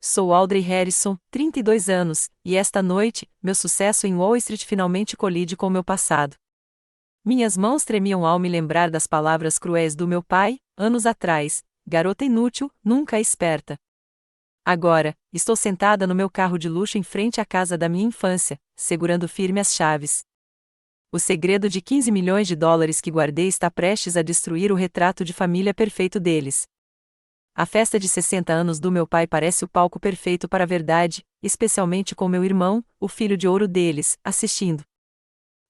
sou Audrey Harrison, 32 anos, e esta noite, meu sucesso em Wall Street finalmente colide com meu passado. Minhas mãos tremiam ao me lembrar das palavras cruéis do meu pai, anos atrás: garota inútil, nunca esperta. Agora, estou sentada no meu carro de luxo em frente à casa da minha infância, segurando firme as chaves. O segredo de 15 milhões de dólares que guardei está prestes a destruir o retrato de família perfeito deles. A festa de 60 anos do meu pai parece o palco perfeito para a verdade, especialmente com meu irmão, o filho de ouro deles, assistindo.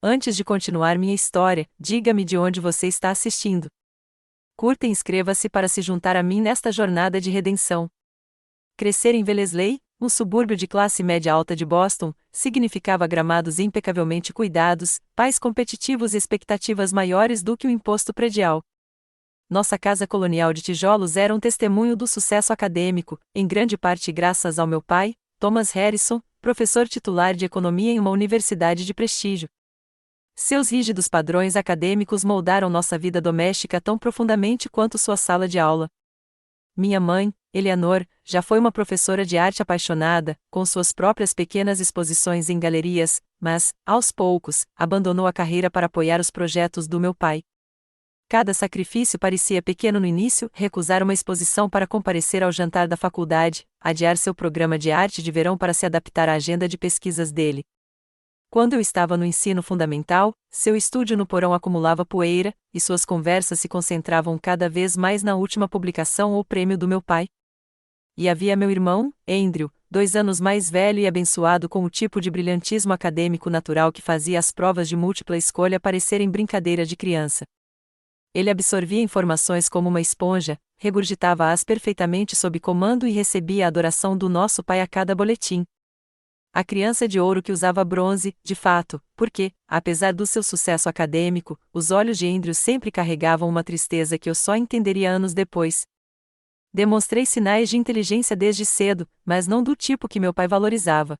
Antes de continuar minha história, diga-me de onde você está assistindo. Curta e inscreva-se para se juntar a mim nesta jornada de redenção. Crescer em Wellesley, um subúrbio de classe média alta de Boston, significava gramados impecavelmente cuidados, pais competitivos e expectativas maiores do que o imposto predial. Nossa casa colonial de tijolos era um testemunho do sucesso acadêmico, em grande parte graças ao meu pai, Thomas Harrison, professor titular de economia em uma universidade de prestígio. Seus rígidos padrões acadêmicos moldaram nossa vida doméstica tão profundamente quanto sua sala de aula. Minha mãe, Eleanor, já foi uma professora de arte apaixonada, com suas próprias pequenas exposições em galerias, mas, aos poucos, abandonou a carreira para apoiar os projetos do meu pai. Cada sacrifício parecia pequeno no início: recusar uma exposição para comparecer ao jantar da faculdade, adiar seu programa de arte de verão para se adaptar à agenda de pesquisas dele. Quando eu estava no ensino fundamental, seu estúdio no porão acumulava poeira, e suas conversas se concentravam cada vez mais na última publicação ou prêmio do meu pai. E havia meu irmão, Andrew, 2 anos mais velho e abençoado com o tipo de brilhantismo acadêmico natural que fazia as provas de múltipla escolha parecerem brincadeira de criança. Ele absorvia informações como uma esponja, regurgitava-as perfeitamente sob comando e recebia a adoração do nosso pai a cada boletim. A criança de ouro que usava bronze, de fato, porque, apesar do seu sucesso acadêmico, os olhos de Andrew sempre carregavam uma tristeza que eu só entenderia anos depois. Demonstrei sinais de inteligência desde cedo, mas não do tipo que meu pai valorizava.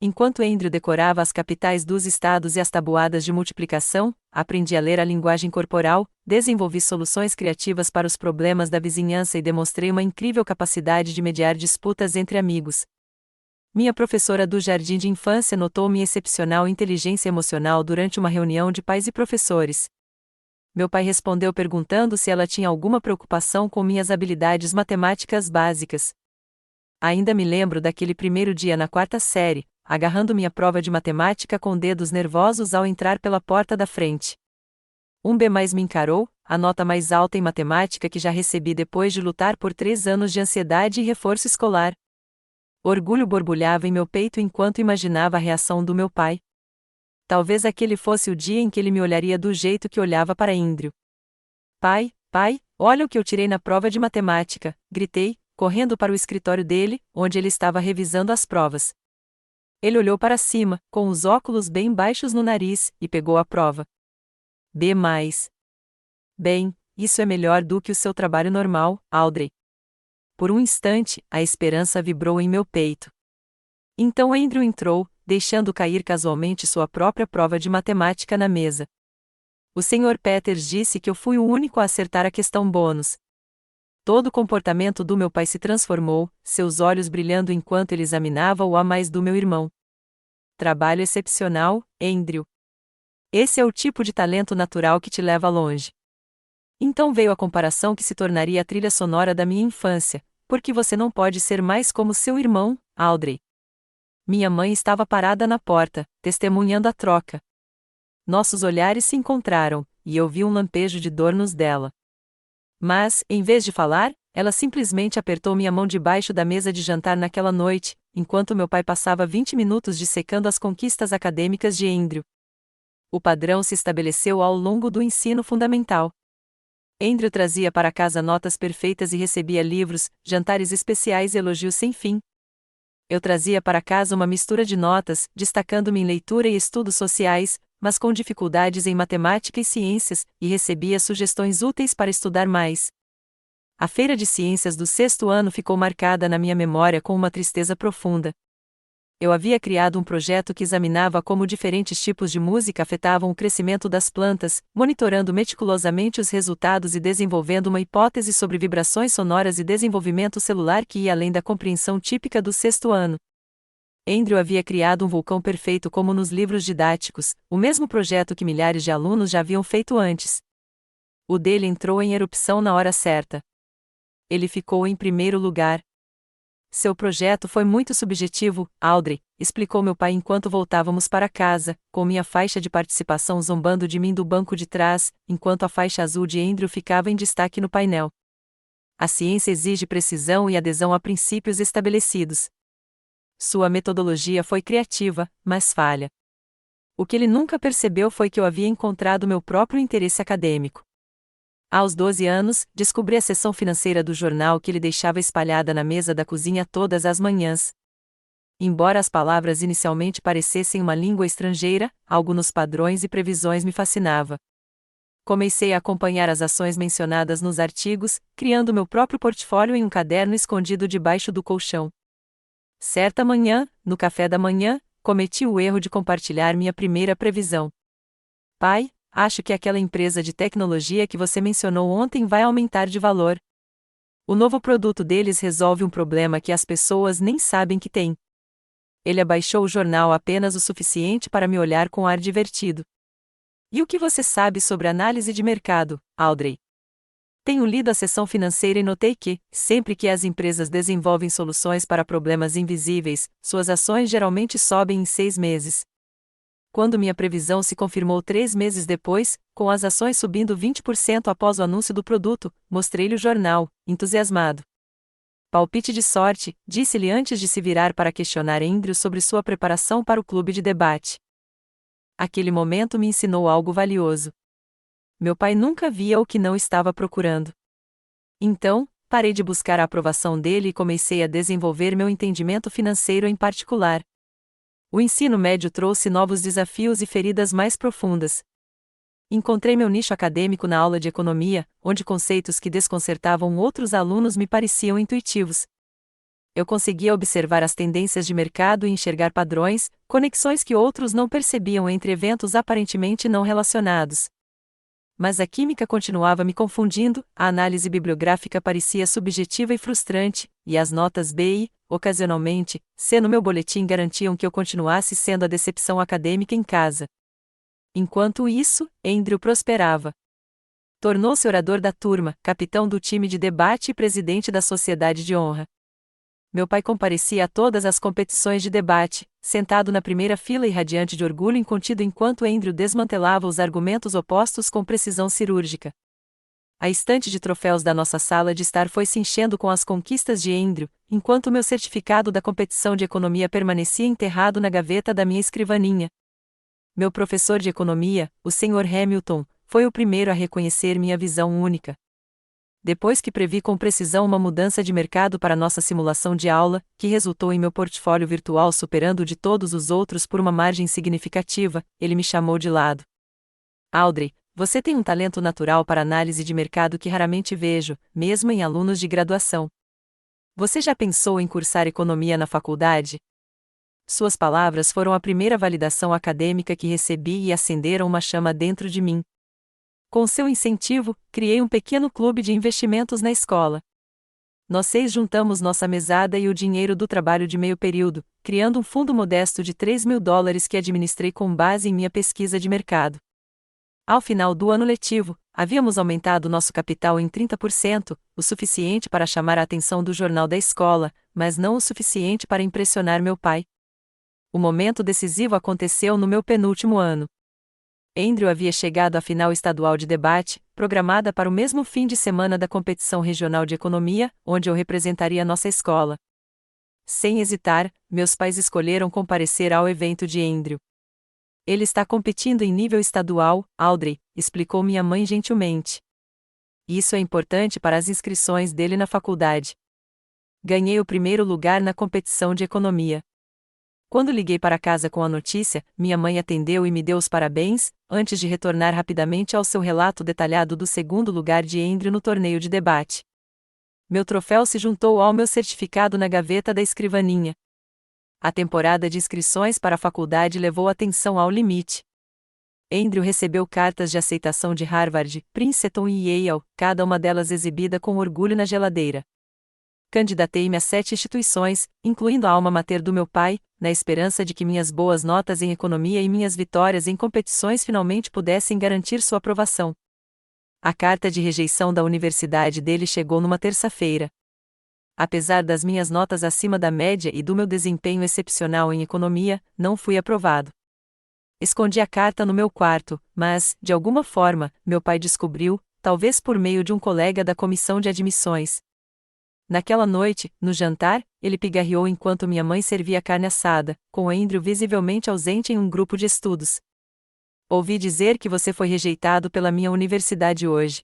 Enquanto Andrew decorava as capitais dos estados e as tabuadas de multiplicação, aprendi a ler a linguagem corporal, desenvolvi soluções criativas para os problemas da vizinhança e demonstrei uma incrível capacidade de mediar disputas entre amigos. Minha professora do jardim de infância notou minha excepcional inteligência emocional durante uma reunião de pais e professores. Meu pai respondeu perguntando se ela tinha alguma preocupação com minhas habilidades matemáticas básicas. Ainda me lembro daquele primeiro dia na 4ª série, agarrando minha prova de matemática com dedos nervosos ao entrar pela porta da frente. Um B+ me encarou, a nota mais alta em matemática que já recebi depois de lutar por 3 anos de ansiedade e reforço escolar. Orgulho borbulhava em meu peito enquanto imaginava a reação do meu pai. Talvez aquele fosse o dia em que ele me olharia do jeito que olhava para Andrew. Pai, olha o que eu tirei na prova de matemática, gritei, correndo para o escritório dele, onde ele estava revisando as provas. Ele olhou para cima, com os óculos bem baixos no nariz, e pegou a prova. B+. Bem, isso é melhor do que o seu trabalho normal, Audrey. Por um instante, a esperança vibrou em meu peito. Então Andrew entrou, deixando cair casualmente sua própria prova de matemática na mesa. O Sr. Peters disse que eu fui o único a acertar a questão bônus. Todo o comportamento do meu pai se transformou, seus olhos brilhando enquanto ele examinava o A+ do meu irmão. Trabalho excepcional, Andrew. Esse é o tipo de talento natural que te leva longe. Então veio a comparação que se tornaria a trilha sonora da minha infância: porque você não pode ser mais como seu irmão, Audrey. Minha mãe estava parada na porta, testemunhando a troca. Nossos olhares se encontraram, e eu vi um lampejo de dor nos dela. Mas, em vez de falar, ela simplesmente apertou minha mão debaixo da mesa de jantar naquela noite, enquanto meu pai passava 20 minutos dissecando as conquistas acadêmicas de Andrew. O padrão se estabeleceu ao longo do ensino fundamental. Andrew trazia para casa notas perfeitas e recebia livros, jantares especiais e elogios sem fim. Eu trazia para casa uma mistura de notas, destacando-me em leitura e estudos sociais, mas com dificuldades em matemática e ciências, e recebia sugestões úteis para estudar mais. A feira de ciências do 6º ano ficou marcada na minha memória com uma tristeza profunda. Eu havia criado um projeto que examinava como diferentes tipos de música afetavam o crescimento das plantas, monitorando meticulosamente os resultados e desenvolvendo uma hipótese sobre vibrações sonoras e desenvolvimento celular que ia além da compreensão típica do sexto ano. Andrew havia criado um vulcão perfeito como nos livros didáticos, o mesmo projeto que milhares de alunos já haviam feito antes. O dele entrou em erupção na hora certa. Ele ficou em primeiro lugar. Seu projeto foi muito subjetivo, Audrey, explicou meu pai enquanto voltávamos para casa, com minha faixa de participação zombando de mim do banco de trás, enquanto a faixa azul de Andrew ficava em destaque no painel. A ciência exige precisão e adesão a princípios estabelecidos. Sua metodologia foi criativa, mas falha. O que ele nunca percebeu foi que eu havia encontrado meu próprio interesse acadêmico. Aos 12 anos, descobri a seção financeira do jornal que ele deixava espalhada na mesa da cozinha todas as manhãs. Embora as palavras inicialmente parecessem uma língua estrangeira, algo nos padrões e previsões me fascinava. Comecei a acompanhar as ações mencionadas nos artigos, criando meu próprio portfólio em um caderno escondido debaixo do colchão. Certa manhã, no café da manhã, cometi o erro de compartilhar minha primeira previsão. Pai, acho que aquela empresa de tecnologia que você mencionou ontem vai aumentar de valor. O novo produto deles resolve um problema que as pessoas nem sabem que têm. Ele abaixou o jornal apenas o suficiente para me olhar com ar divertido. E o que você sabe sobre análise de mercado, Audrey? Tenho lido a seção financeira e notei que, sempre que as empresas desenvolvem soluções para problemas invisíveis, suas ações geralmente sobem em 6 meses. Quando minha previsão se confirmou 3 meses depois, com as ações subindo 20% após o anúncio do produto, mostrei-lhe o jornal, entusiasmado. Palpite de sorte, disse-lhe antes de se virar para questionar Andrew sobre sua preparação para o clube de debate. Aquele momento me ensinou algo valioso. Meu pai nunca via o que não estava procurando. Então, parei de buscar a aprovação dele e comecei a desenvolver meu entendimento financeiro em particular. O ensino médio trouxe novos desafios e feridas mais profundas. Encontrei meu nicho acadêmico na aula de economia, onde conceitos que desconcertavam outros alunos me pareciam intuitivos. Eu conseguia observar as tendências de mercado e enxergar padrões, conexões que outros não percebiam entre eventos aparentemente não relacionados. Mas a química continuava me confundindo, a análise bibliográfica parecia subjetiva e frustrante, e as notas B e, ocasionalmente, C no meu boletim garantiam que eu continuasse sendo a decepção acadêmica em casa. Enquanto isso, Andrew prosperava. Tornou-se orador da turma, capitão do time de debate e presidente da sociedade de honra. Meu pai comparecia a todas as competições de debate, sentado na primeira fila e radiante de orgulho incontido enquanto Andrew desmantelava os argumentos opostos com precisão cirúrgica. A estante de troféus da nossa sala de estar foi se enchendo com as conquistas de Andrew, enquanto meu certificado da competição de economia permanecia enterrado na gaveta da minha escrivaninha. Meu professor de economia, o Sr. Hamilton, foi o primeiro a reconhecer minha visão única. Depois que previ com precisão uma mudança de mercado para nossa simulação de aula, que resultou em meu portfólio virtual superando o de todos os outros por uma margem significativa, ele me chamou de lado. Audrey, você tem um talento natural para análise de mercado que raramente vejo, mesmo em alunos de graduação. Você já pensou em cursar economia na faculdade? Suas palavras foram a primeira validação acadêmica que recebi e acenderam uma chama dentro de mim. Com seu incentivo, criei um pequeno clube de investimentos na escola. Nós 6 juntamos nossa mesada e o dinheiro do trabalho de meio período, criando um fundo modesto de $3.000 que administrei com base em minha pesquisa de mercado. Ao final do ano letivo, havíamos aumentado nosso capital em 30%, o suficiente para chamar a atenção do jornal da escola, mas não o suficiente para impressionar meu pai. O momento decisivo aconteceu no meu penúltimo ano. Andrew havia chegado à final estadual de debate, programada para o mesmo fim de semana da competição regional de economia, onde eu representaria nossa escola. Sem hesitar, meus pais escolheram comparecer ao evento de Andrew. Ele está competindo em nível estadual, Audrey, explicou minha mãe gentilmente. Isso é importante para as inscrições dele na faculdade. Ganhei o primeiro lugar na competição de economia. Quando liguei para casa com a notícia, minha mãe atendeu e me deu os parabéns, antes de retornar rapidamente ao seu relato detalhado do segundo lugar de Andrew no torneio de debate. Meu troféu se juntou ao meu certificado na gaveta da escrivaninha. A temporada de inscrições para a faculdade levou a tensão ao limite. Andrew recebeu cartas de aceitação de Harvard, Princeton e Yale, cada uma delas exibida com orgulho na geladeira. Candidatei-me a 7 instituições, incluindo a alma mater do meu pai, na esperança de que minhas boas notas em economia e minhas vitórias em competições finalmente pudessem garantir sua aprovação. A carta de rejeição da universidade dele chegou numa terça-feira. Apesar das minhas notas acima da média e do meu desempenho excepcional em economia, não fui aprovado. Escondi a carta no meu quarto, mas, de alguma forma, meu pai descobriu, talvez por meio de um colega da comissão de admissões. Naquela noite, no jantar, ele pigarreou enquanto minha mãe servia carne assada, com Andrew visivelmente ausente em um grupo de estudos. Ouvi dizer que você foi rejeitado pela minha universidade hoje.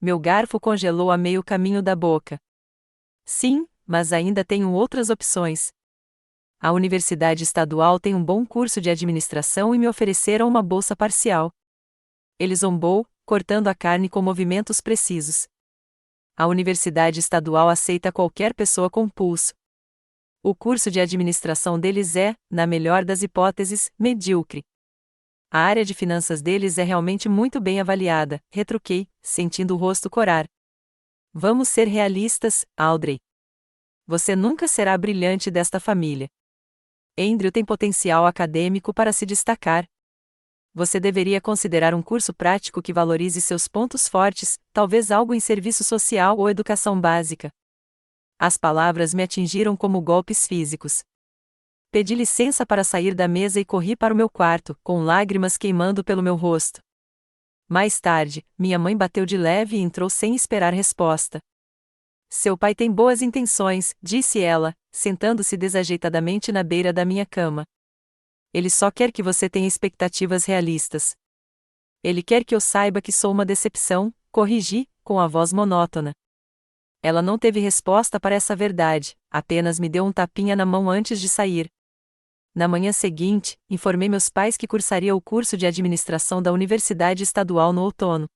Meu garfo congelou a meio caminho da boca. Sim, mas ainda tenho outras opções. A Universidade Estadual tem um bom curso de administração e me ofereceram uma bolsa parcial. Ele zombou, cortando a carne com movimentos precisos. A Universidade Estadual aceita qualquer pessoa com pulso. O curso de administração deles é, na melhor das hipóteses, medíocre. A área de finanças deles é realmente muito bem avaliada, retruquei, sentindo o rosto corar. Vamos ser realistas, Audrey. Você nunca será a brilhante desta família. Andrew tem potencial acadêmico para se destacar. Você deveria considerar um curso prático que valorize seus pontos fortes, talvez algo em serviço social ou educação básica. As palavras me atingiram como golpes físicos. Pedi licença para sair da mesa e corri para o meu quarto, com lágrimas queimando pelo meu rosto. Mais tarde, minha mãe bateu de leve e entrou sem esperar resposta. Seu pai tem boas intenções, disse ela, sentando-se desajeitadamente na beira da minha cama. Ele só quer que você tenha expectativas realistas. Ele quer que eu saiba que sou uma decepção, corrigi, com a voz monótona. Ela não teve resposta para essa verdade, apenas me deu um tapinha na mão antes de sair. Na manhã seguinte, informei meus pais que cursaria o curso de administração da Universidade Estadual no outono.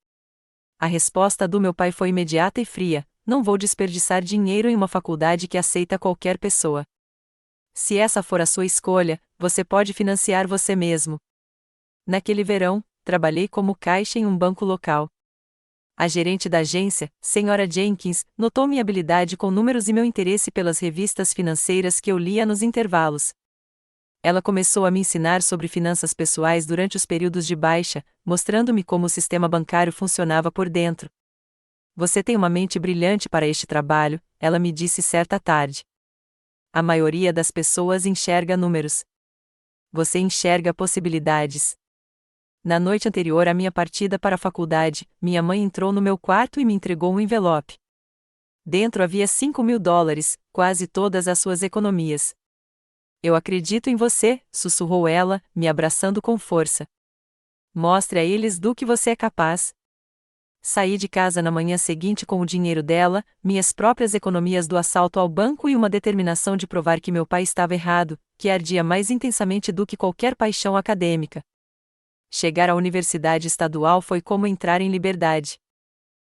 A resposta do meu pai foi imediata e fria: não vou desperdiçar dinheiro em uma faculdade que aceita qualquer pessoa. Se essa for a sua escolha, você pode financiar você mesmo. Naquele verão, trabalhei como caixa em um banco local. A gerente da agência, Sra. Jenkins, notou minha habilidade com números e meu interesse pelas revistas financeiras que eu lia nos intervalos. Ela começou a me ensinar sobre finanças pessoais durante os períodos de baixa, mostrando-me como o sistema bancário funcionava por dentro. Você tem uma mente brilhante para este trabalho, ela me disse certa tarde. A maioria das pessoas enxerga números. Você enxerga possibilidades. Na noite anterior à minha partida para a faculdade, minha mãe entrou no meu quarto e me entregou um envelope. Dentro havia $5.000, quase todas as suas economias. Eu acredito em você, sussurrou ela, me abraçando com força. Mostre a eles do que você é capaz. Saí de casa na manhã seguinte com o dinheiro dela, minhas próprias economias do assalto ao banco e uma determinação de provar que meu pai estava errado, que ardia mais intensamente do que qualquer paixão acadêmica. Chegar à Universidade Estadual foi como entrar em liberdade.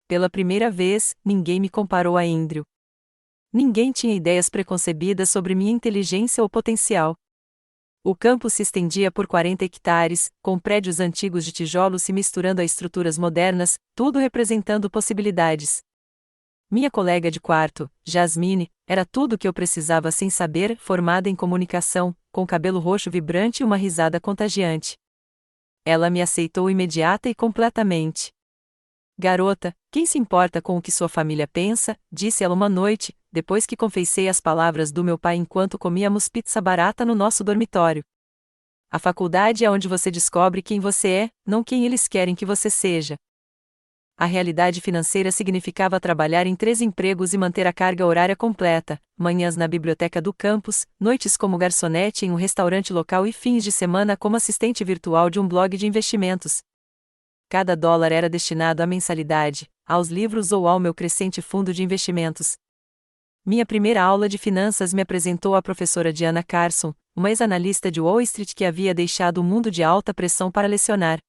Pela primeira vez, ninguém me comparou a Andrew. Ninguém tinha ideias preconcebidas sobre minha inteligência ou potencial. O campus se estendia por 40 hectares, com prédios antigos de tijolos se misturando a estruturas modernas, tudo representando possibilidades. Minha colega de quarto, Jasmine, era tudo o que eu precisava sem saber, formada em comunicação, com cabelo roxo vibrante e uma risada contagiante. Ela me aceitou imediata e completamente. Garota, quem se importa com o que sua família pensa, disse ela uma noite, depois que confessei as palavras do meu pai enquanto comíamos pizza barata no nosso dormitório. A faculdade é onde você descobre quem você é, não quem eles querem que você seja. A realidade financeira significava trabalhar em 3 empregos e manter a carga horária completa, manhãs na biblioteca do campus, noites como garçonete em um restaurante local e fins de semana como assistente virtual de um blog de investimentos. Cada dólar era destinado à mensalidade, aos livros ou ao meu crescente fundo de investimentos. Minha primeira aula de finanças me apresentou a professora Diana Carson, uma ex-analista de Wall Street que havia deixado o mundo de alta pressão para lecionar.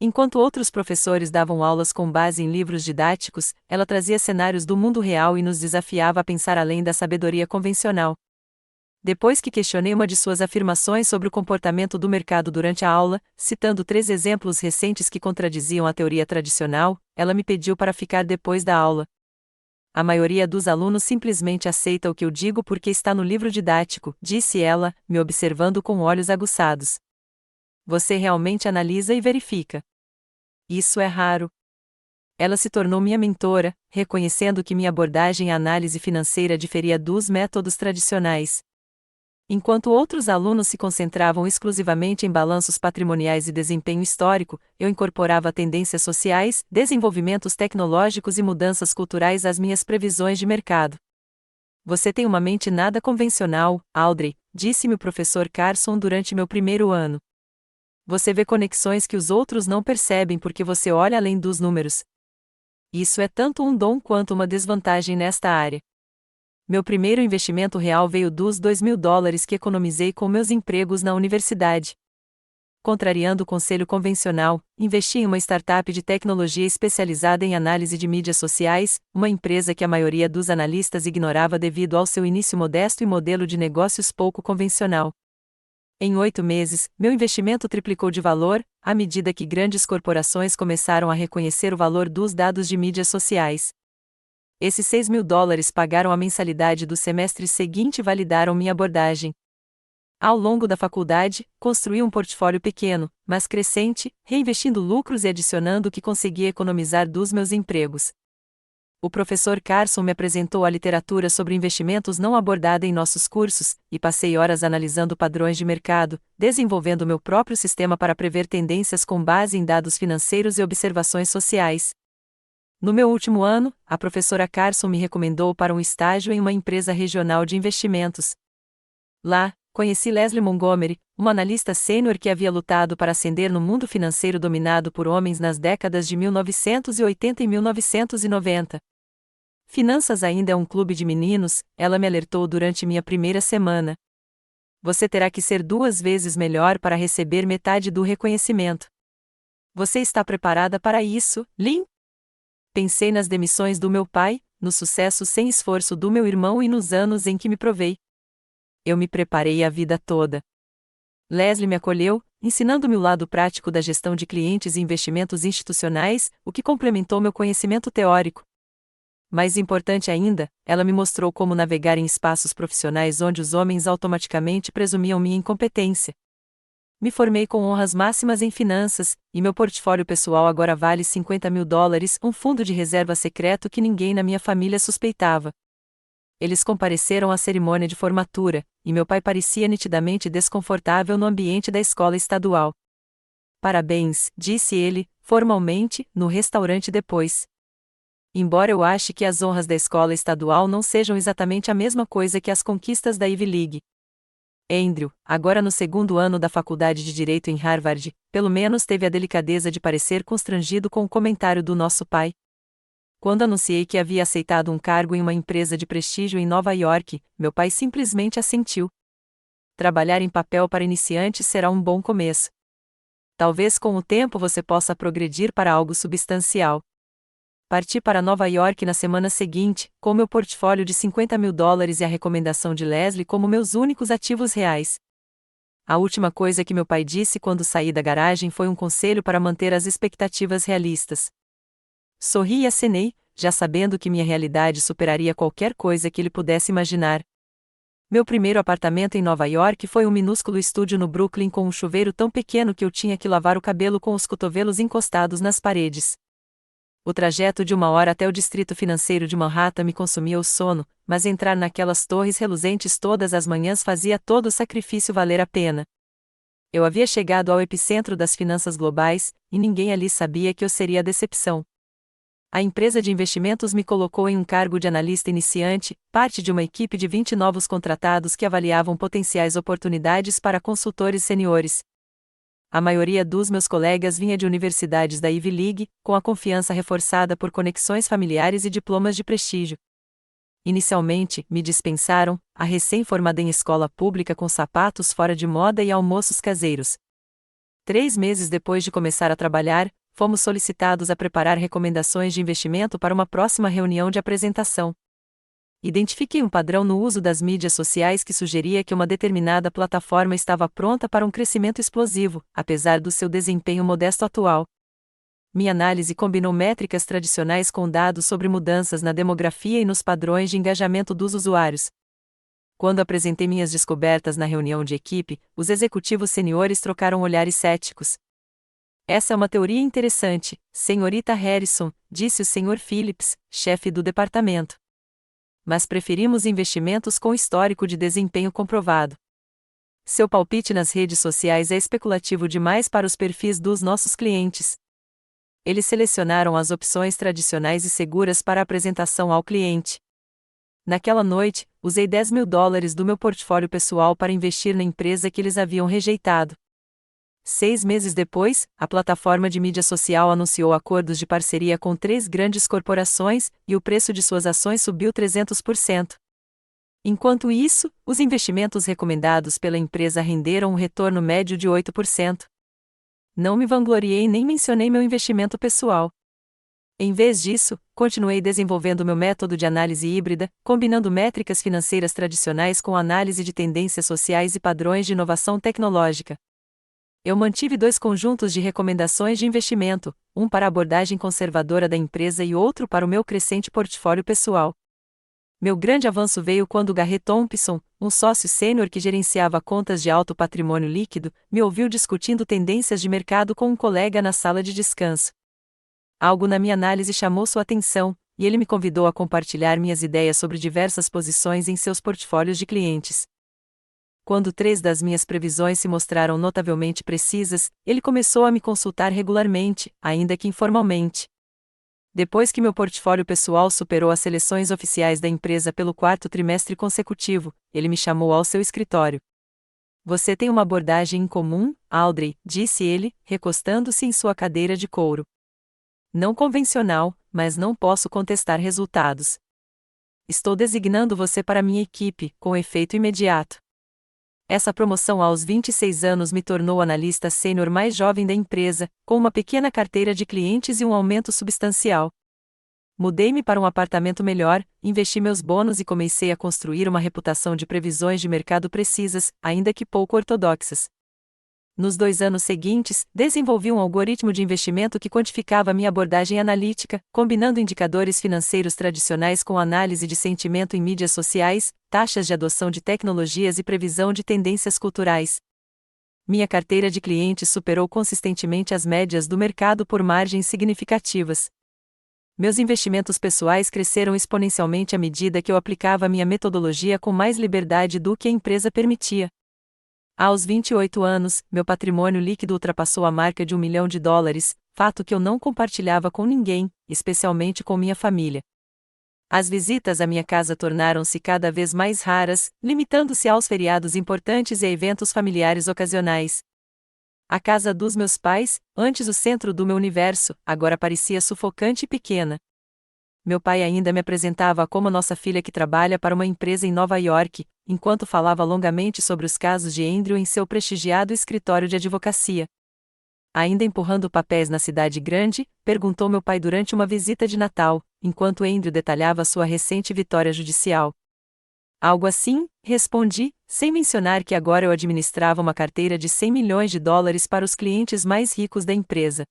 Enquanto outros professores davam aulas com base em livros didáticos, ela trazia cenários do mundo real e nos desafiava a pensar além da sabedoria convencional. Depois que questionei uma de suas afirmações sobre o comportamento do mercado durante a aula, citando 3 exemplos recentes que contradiziam a teoria tradicional, ela me pediu para ficar depois da aula. A maioria dos alunos simplesmente aceita o que eu digo porque está no livro didático, disse ela, me observando com olhos aguçados. Você realmente analisa e verifica. Isso é raro. Ela se tornou minha mentora, reconhecendo que minha abordagem à análise financeira diferia dos métodos tradicionais. Enquanto outros alunos se concentravam exclusivamente em balanços patrimoniais e desempenho histórico, eu incorporava tendências sociais, desenvolvimentos tecnológicos e mudanças culturais às minhas previsões de mercado. Você tem uma mente nada convencional, Audrey, disse-me o professor Carson durante meu primeiro ano. Você vê conexões que os outros não percebem porque você olha além dos números. Isso é tanto um dom quanto uma desvantagem nesta área. Meu primeiro investimento real veio dos $2.000 que economizei com meus empregos na universidade. Contrariando o conselho convencional, investi em uma startup de tecnologia especializada em análise de mídias sociais, uma empresa que a maioria dos analistas ignorava devido ao seu início modesto e modelo de negócios pouco convencional. Em 8 meses, meu investimento triplicou de valor, à medida que grandes corporações começaram a reconhecer o valor dos dados de mídias sociais. Esses $6.000 pagaram a mensalidade do semestre seguinte e validaram minha abordagem. Ao longo da faculdade, construí um portfólio pequeno, mas crescente, reinvestindo lucros e adicionando o que conseguia economizar dos meus empregos. O professor Carson me apresentou a literatura sobre investimentos não abordada em nossos cursos, e passei horas analisando padrões de mercado, desenvolvendo meu próprio sistema para prever tendências com base em dados financeiros e observações sociais. No meu último ano, a professora Carson me recomendou para um estágio em uma empresa regional de investimentos. Lá, conheci Leslie Montgomery, uma analista sênior que havia lutado para ascender no mundo financeiro dominado por homens nas décadas de 1980 e 1990. Finanças ainda é um clube de meninos, ela me alertou durante minha primeira semana. Você terá que ser 2 vezes melhor para receber metade do reconhecimento. Você está preparada para isso, Lynn? Pensei nas demissões do meu pai, no sucesso sem esforço do meu irmão e nos anos em que me provei. Eu me preparei a vida toda. Leslie me acolheu, ensinando-me o lado prático da gestão de clientes e investimentos institucionais, o que complementou meu conhecimento teórico. Mais importante ainda, ela me mostrou como navegar em espaços profissionais onde os homens automaticamente presumiam minha incompetência. Me formei com honras máximas em finanças, e meu portfólio pessoal agora vale $50.000, um fundo de reserva secreto que ninguém na minha família suspeitava. Eles compareceram à cerimônia de formatura, e meu pai parecia nitidamente desconfortável no ambiente da escola estadual. Parabéns, disse ele, formalmente, no restaurante depois. Embora eu ache que as honras da escola estadual não sejam exatamente a mesma coisa que as conquistas da Ivy League. Andrew, agora no 2º ano da faculdade de Direito em Harvard, pelo menos teve a delicadeza de parecer constrangido com o comentário do nosso pai. Quando anunciei que havia aceitado um cargo em uma empresa de prestígio em Nova York, meu pai simplesmente assentiu. Trabalhar em papel para iniciantes será um bom começo. Talvez com o tempo você possa progredir para algo substancial. Parti para Nova York na semana seguinte, com meu portfólio de $50.000 e a recomendação de Leslie como meus únicos ativos reais. A última coisa que meu pai disse quando saí da garagem foi um conselho para manter as expectativas realistas. Sorri e acenei, já sabendo que minha realidade superaria qualquer coisa que ele pudesse imaginar. Meu primeiro apartamento em Nova York foi um minúsculo estúdio no Brooklyn com um chuveiro tão pequeno que eu tinha que lavar o cabelo com os cotovelos encostados nas paredes. O trajeto de 1 hora até o distrito financeiro de Manhattan me consumia o sono, mas entrar naquelas torres reluzentes todas as manhãs fazia todo o sacrifício valer a pena. Eu havia chegado ao epicentro das finanças globais, e ninguém ali sabia que eu seria a decepção. A empresa de investimentos me colocou em um cargo de analista iniciante, parte de uma equipe de 20 novos contratados que avaliavam potenciais oportunidades para consultores seniores. A maioria dos meus colegas vinha de universidades da Ivy League, com a confiança reforçada por conexões familiares e diplomas de prestígio. Inicialmente, me dispensaram, a recém-formada em escola pública com sapatos fora de moda e almoços caseiros. 3 meses depois de começar a trabalhar, fomos solicitados a preparar recomendações de investimento para uma próxima reunião de apresentação. Identifiquei um padrão no uso das mídias sociais que sugeria que uma determinada plataforma estava pronta para um crescimento explosivo, apesar do seu desempenho modesto atual. Minha análise combinou métricas tradicionais com dados sobre mudanças na demografia e nos padrões de engajamento dos usuários. Quando apresentei minhas descobertas na reunião de equipe, os executivos seniores trocaram olhares céticos. Essa é uma teoria interessante, senhorita Harrison, disse o Sr. Phillips, chefe do departamento. Mas preferimos investimentos com histórico de desempenho comprovado. Seu palpite nas redes sociais é especulativo demais para os perfis dos nossos clientes. Eles selecionaram as opções tradicionais e seguras para a apresentação ao cliente. Naquela noite, usei $10.000 do meu portfólio pessoal para investir na empresa que eles haviam rejeitado. 6 meses depois, a plataforma de mídia social anunciou acordos de parceria com 3 grandes corporações, e o preço de suas ações subiu 300%. Enquanto isso, os investimentos recomendados pela empresa renderam um retorno médio de 8%. Não me vangloriei nem mencionei meu investimento pessoal. Em vez disso, continuei desenvolvendo meu método de análise híbrida, combinando métricas financeiras tradicionais com análise de tendências sociais e padrões de inovação tecnológica. Eu mantive 2 conjuntos de recomendações de investimento, um para a abordagem conservadora da empresa e outro para o meu crescente portfólio pessoal. Meu grande avanço veio quando Garrett Thompson, um sócio sênior que gerenciava contas de alto patrimônio líquido, me ouviu discutindo tendências de mercado com um colega na sala de descanso. Algo na minha análise chamou sua atenção, e ele me convidou a compartilhar minhas ideias sobre diversas posições em seus portfólios de clientes. Quando 3 das minhas previsões se mostraram notavelmente precisas, ele começou a me consultar regularmente, ainda que informalmente. Depois que meu portfólio pessoal superou as seleções oficiais da empresa pelo 4º trimestre consecutivo, ele me chamou ao seu escritório. Você tem uma abordagem incomum, Audrey, disse ele, recostando-se em sua cadeira de couro. Não convencional, mas não posso contestar resultados. Estou designando você para minha equipe, com efeito imediato. Essa promoção aos 26 anos me tornou o analista sênior mais jovem da empresa, com uma pequena carteira de clientes e um aumento substancial. Mudei-me para um apartamento melhor, investi meus bônus e comecei a construir uma reputação de previsões de mercado precisas, ainda que pouco ortodoxas. Nos 2 anos seguintes, desenvolvi um algoritmo de investimento que quantificava minha abordagem analítica, combinando indicadores financeiros tradicionais com análise de sentimento em mídias sociais, taxas de adoção de tecnologias e previsão de tendências culturais. Minha carteira de clientes superou consistentemente as médias do mercado por margens significativas. Meus investimentos pessoais cresceram exponencialmente à medida que eu aplicava minha metodologia com mais liberdade do que a empresa permitia. Aos 28 anos, meu patrimônio líquido ultrapassou a marca de $1 milhão, fato que eu não compartilhava com ninguém, especialmente com minha família. As visitas à minha casa tornaram-se cada vez mais raras, limitando-se aos feriados importantes e a eventos familiares ocasionais. A casa dos meus pais, antes o centro do meu universo, agora parecia sufocante e pequena. Meu pai ainda me apresentava como nossa filha que trabalha para uma empresa em Nova York, enquanto falava longamente sobre os casos de Andrew em seu prestigiado escritório de advocacia. Ainda empurrando papéis na cidade grande, perguntou meu pai durante uma visita de Natal, enquanto Andrew detalhava sua recente vitória judicial. Algo assim, respondi, sem mencionar que agora eu administrava uma carteira de $100 milhões para os clientes mais ricos da empresa.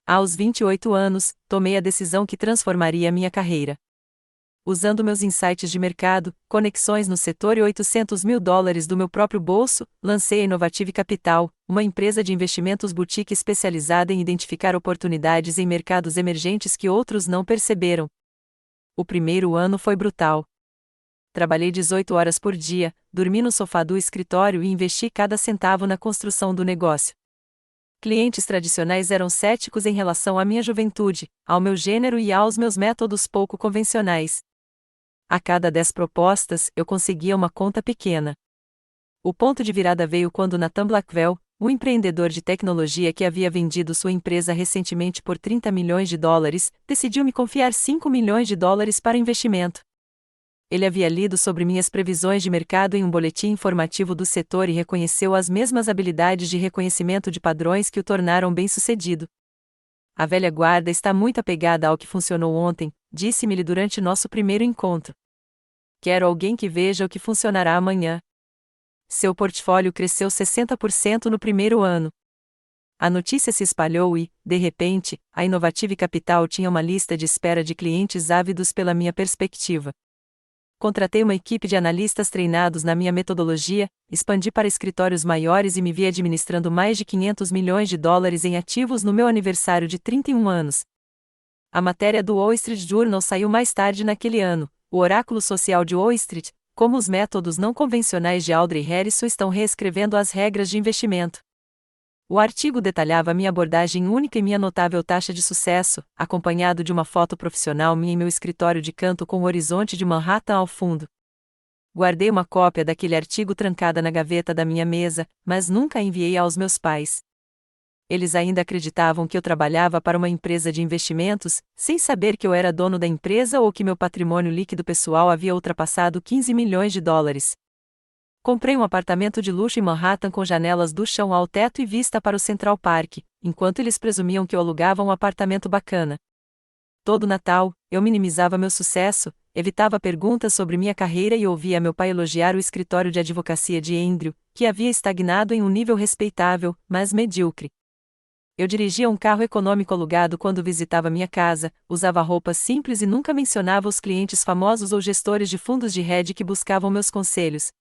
Aos 28 anos, tomei a decisão que transformaria minha carreira. Usando meus insights de mercado, conexões no setor e $800 mil do meu próprio bolso, lancei a Innovative Capital, uma empresa de investimentos boutique especializada em identificar oportunidades em mercados emergentes que outros não perceberam. O primeiro ano foi brutal. Trabalhei 18 horas por dia, dormi no sofá do escritório e investi cada centavo na construção do negócio. Clientes tradicionais eram céticos em relação à minha juventude, ao meu gênero e aos meus métodos pouco convencionais. A cada 10 propostas, eu conseguia uma conta pequena. O ponto de virada veio quando Nathan Blackwell, um empreendedor de tecnologia que havia vendido sua empresa recentemente por $30 milhões, decidiu me confiar $5 milhões para investimento. Ele havia lido sobre minhas previsões de mercado em um boletim informativo do setor e reconheceu as mesmas habilidades de reconhecimento de padrões que o tornaram bem-sucedido. A velha guarda está muito apegada ao que funcionou ontem, disse-me-lhe durante nosso primeiro encontro. Quero alguém que veja o que funcionará amanhã. Seu portfólio cresceu 60% no primeiro ano. A notícia se espalhou e, de repente, a Innovative Capital tinha uma lista de espera de clientes ávidos pela minha perspectiva. Contratei uma equipe de analistas treinados na minha metodologia, expandi para escritórios maiores e me vi administrando mais de 500 milhões de dólares em ativos no meu aniversário de 31 anos. A matéria do Wall Street Journal saiu mais tarde naquele ano. O oráculo social de Wall Street, como os métodos não convencionais de Audrey Harrison estão reescrevendo as regras de investimento. O artigo detalhava minha abordagem única e minha notável taxa de sucesso, acompanhado de uma foto profissional minha em meu escritório de canto com o horizonte de Manhattan ao fundo. Guardei uma cópia daquele artigo trancada na gaveta da minha mesa, mas nunca a enviei aos meus pais. Eles ainda acreditavam que eu trabalhava para uma empresa de investimentos, sem saber que eu era dono da empresa ou que meu patrimônio líquido pessoal havia ultrapassado 15 milhões de dólares. Comprei um apartamento de luxo em Manhattan com janelas do chão ao teto e vista para o Central Park, enquanto eles presumiam que eu alugava um apartamento bacana. Todo Natal, eu minimizava meu sucesso, evitava perguntas sobre minha carreira e ouvia meu pai elogiar o escritório de advocacia de Andrew, que havia estagnado em um nível respeitável, mas medíocre. Eu dirigia um carro econômico alugado quando visitava minha casa, usava roupas simples e nunca mencionava os clientes famosos ou gestores de fundos de hedge que buscavam meus conselhos.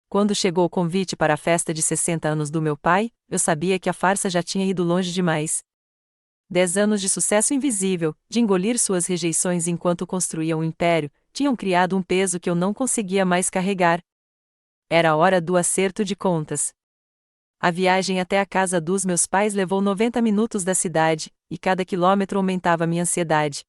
Quando chegou o convite para a festa de 60 anos do meu pai, eu sabia que a farsa já tinha ido longe demais. 10 anos de sucesso invisível, de engolir suas rejeições enquanto construía um império, tinham criado um peso que eu não conseguia mais carregar. Era a hora do acerto de contas. A viagem até a casa dos meus pais levou 90 minutos da cidade, e cada quilômetro aumentava minha ansiedade.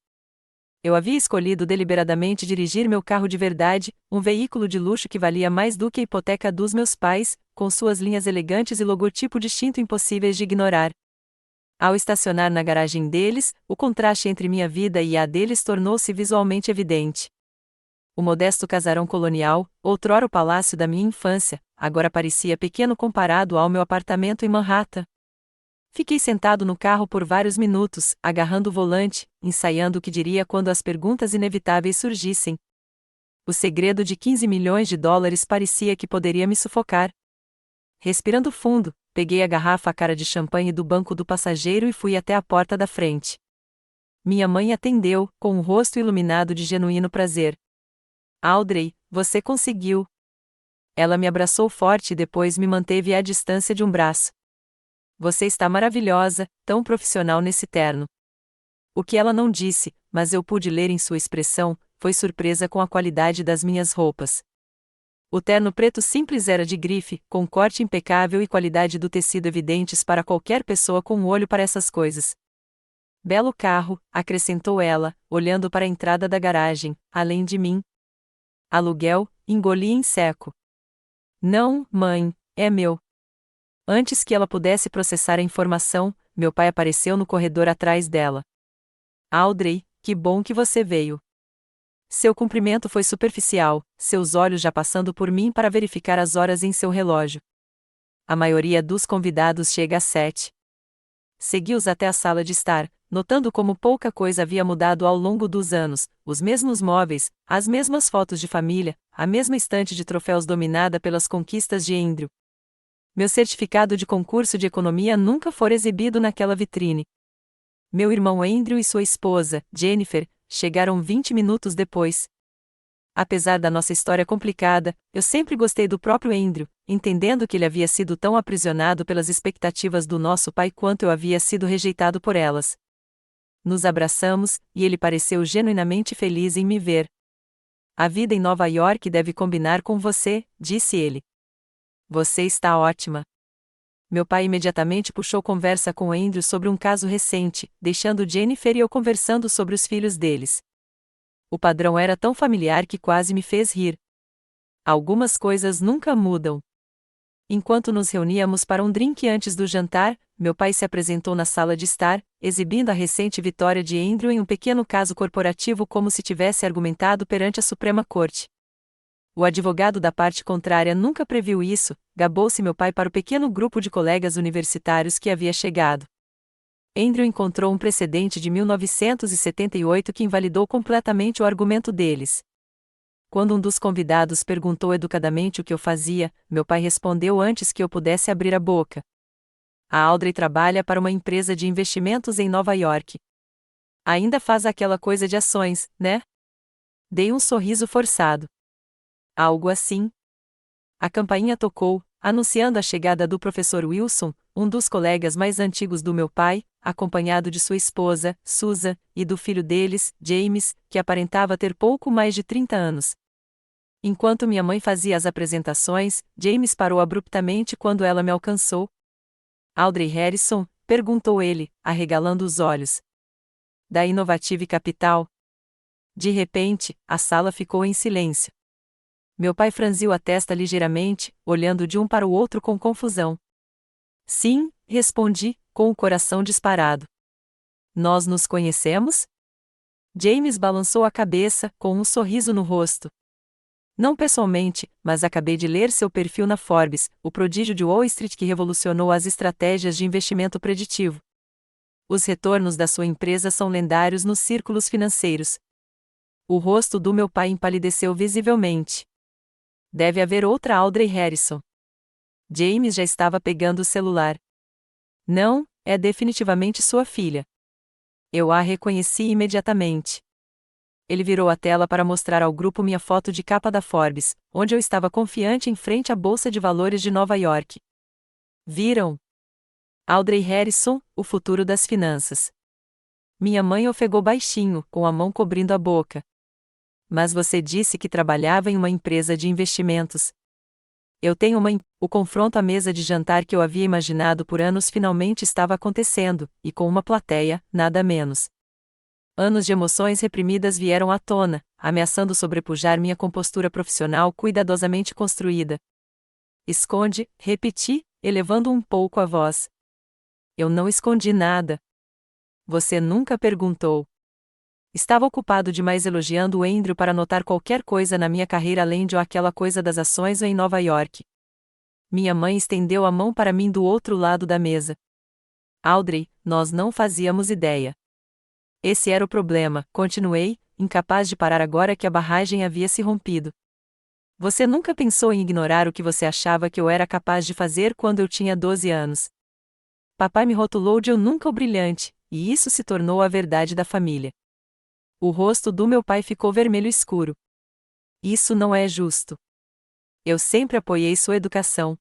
Eu havia escolhido deliberadamente dirigir meu carro de verdade, um veículo de luxo que valia mais do que a hipoteca dos meus pais, com suas linhas elegantes e logotipo distinto impossíveis de ignorar. Ao estacionar na garagem deles, o contraste entre minha vida e a deles tornou-se visualmente evidente. O modesto casarão colonial, outrora o palácio da minha infância, agora parecia pequeno comparado ao meu apartamento em Manhattan. Fiquei sentado no carro por vários minutos, agarrando o volante, ensaiando o que diria quando as perguntas inevitáveis surgissem. O segredo de 15 milhões de dólares parecia que poderia me sufocar. Respirando fundo, peguei a garrafa cara de champanhe do banco do passageiro e fui até a porta da frente. Minha mãe atendeu, com o rosto iluminado de genuíno prazer. Audrey, você conseguiu. Ela me abraçou forte e depois me manteve à distância de um braço. Você está maravilhosa, tão profissional nesse terno. O que ela não disse, mas eu pude ler em sua expressão, foi surpresa com a qualidade das minhas roupas. O terno preto simples era de grife, com corte impecável e qualidade do tecido evidentes para qualquer pessoa com um olho para essas coisas. Belo carro, acrescentou ela, olhando para a entrada da garagem, além de mim. Aluguel, engoli em seco. Não, mãe, é meu. Antes que ela pudesse processar a informação, meu pai apareceu no corredor atrás dela. Audrey, que bom que você veio. Seu cumprimento foi superficial, seus olhos já passando por mim para verificar as horas em seu relógio. A maioria dos convidados chega às 7. Segui-os até a sala de estar, notando como pouca coisa havia mudado ao longo dos anos, os mesmos móveis, as mesmas fotos de família, a mesma estante de troféus dominada pelas conquistas de Andrew. Meu certificado de concurso de economia nunca fora exibido naquela vitrine. Meu irmão Andrew e sua esposa, Jennifer, chegaram 20 minutos depois. Apesar da nossa história complicada, eu sempre gostei do próprio Andrew, entendendo que ele havia sido tão aprisionado pelas expectativas do nosso pai quanto eu havia sido rejeitado por elas. Nos abraçamos, e ele pareceu genuinamente feliz em me ver. A vida em Nova York deve combinar com você, disse ele. Você está ótima. Meu pai imediatamente puxou conversa com Andrew sobre um caso recente, deixando Jennifer e eu conversando sobre os filhos deles. O padrão era tão familiar que quase me fez rir. Algumas coisas nunca mudam. Enquanto nos reuníamos para um drink antes do jantar, meu pai se apresentou na sala de estar, exibindo a recente vitória de Andrew em um pequeno caso corporativo como se tivesse argumentado perante a Suprema Corte. O advogado da parte contrária nunca previu isso, gabou-se meu pai para o pequeno grupo de colegas universitários que havia chegado. Andrew encontrou um precedente de 1978 que invalidou completamente o argumento deles. Quando um dos convidados perguntou educadamente o que eu fazia, meu pai respondeu antes que eu pudesse abrir a boca. A Audrey trabalha para uma empresa de investimentos em Nova York. Ainda faz aquela coisa de ações, né? Dei um sorriso forçado. Algo assim. A campainha tocou, anunciando a chegada do professor Wilson, um dos colegas mais antigos do meu pai, acompanhado de sua esposa, Susan, e do filho deles, James, que aparentava ter pouco mais de 30 anos. Enquanto minha mãe fazia as apresentações, James parou abruptamente quando ela me alcançou. Audrey Harrison? Perguntou ele, arregalando os olhos. Da Innovative Capital. De repente, a sala ficou em silêncio. Meu pai franziu a testa ligeiramente, olhando de um para o outro com confusão. Sim, respondi, com o coração disparado. Nós nos conhecemos? James balançou a cabeça, com um sorriso no rosto. Não pessoalmente, mas acabei de ler seu perfil na Forbes, o prodígio de Wall Street que revolucionou as estratégias de investimento preditivo. Os retornos da sua empresa são lendários nos círculos financeiros. O rosto do meu pai empalideceu visivelmente. Deve haver outra Audrey Harrison. James já estava pegando o celular. Não, é definitivamente sua filha. Eu a reconheci imediatamente. Ele virou a tela para mostrar ao grupo minha foto de capa da Forbes, onde eu estava confiante em frente à Bolsa de Valores de Nova York. Viram? Audrey Harrison, o futuro das finanças. Minha mãe ofegou baixinho, com a mão cobrindo a boca. Mas você disse que trabalhava em uma empresa de investimentos. Eu tenho uma. O confronto à mesa de jantar que eu havia imaginado por anos finalmente estava acontecendo, e com uma plateia, nada menos. Anos de emoções reprimidas vieram à tona, ameaçando sobrepujar minha compostura profissional cuidadosamente construída. Esconde, repeti, elevando um pouco a voz. Eu não escondi nada. Você nunca perguntou. Estava ocupado demais elogiando o Andrew para notar qualquer coisa na minha carreira além de aquela coisa das ações em Nova York. Minha mãe estendeu a mão para mim do outro lado da mesa. Audrey, nós não fazíamos ideia. Esse era o problema, continuei, incapaz de parar agora que a barragem havia se rompido. Você nunca pensou em ignorar o que você achava que eu era capaz de fazer quando eu tinha 12 anos. Papai me rotulou de eu nunca o brilhante, e isso se tornou a verdade da família. O rosto do meu pai ficou vermelho escuro. Isso não é justo. Eu sempre apoiei sua educação.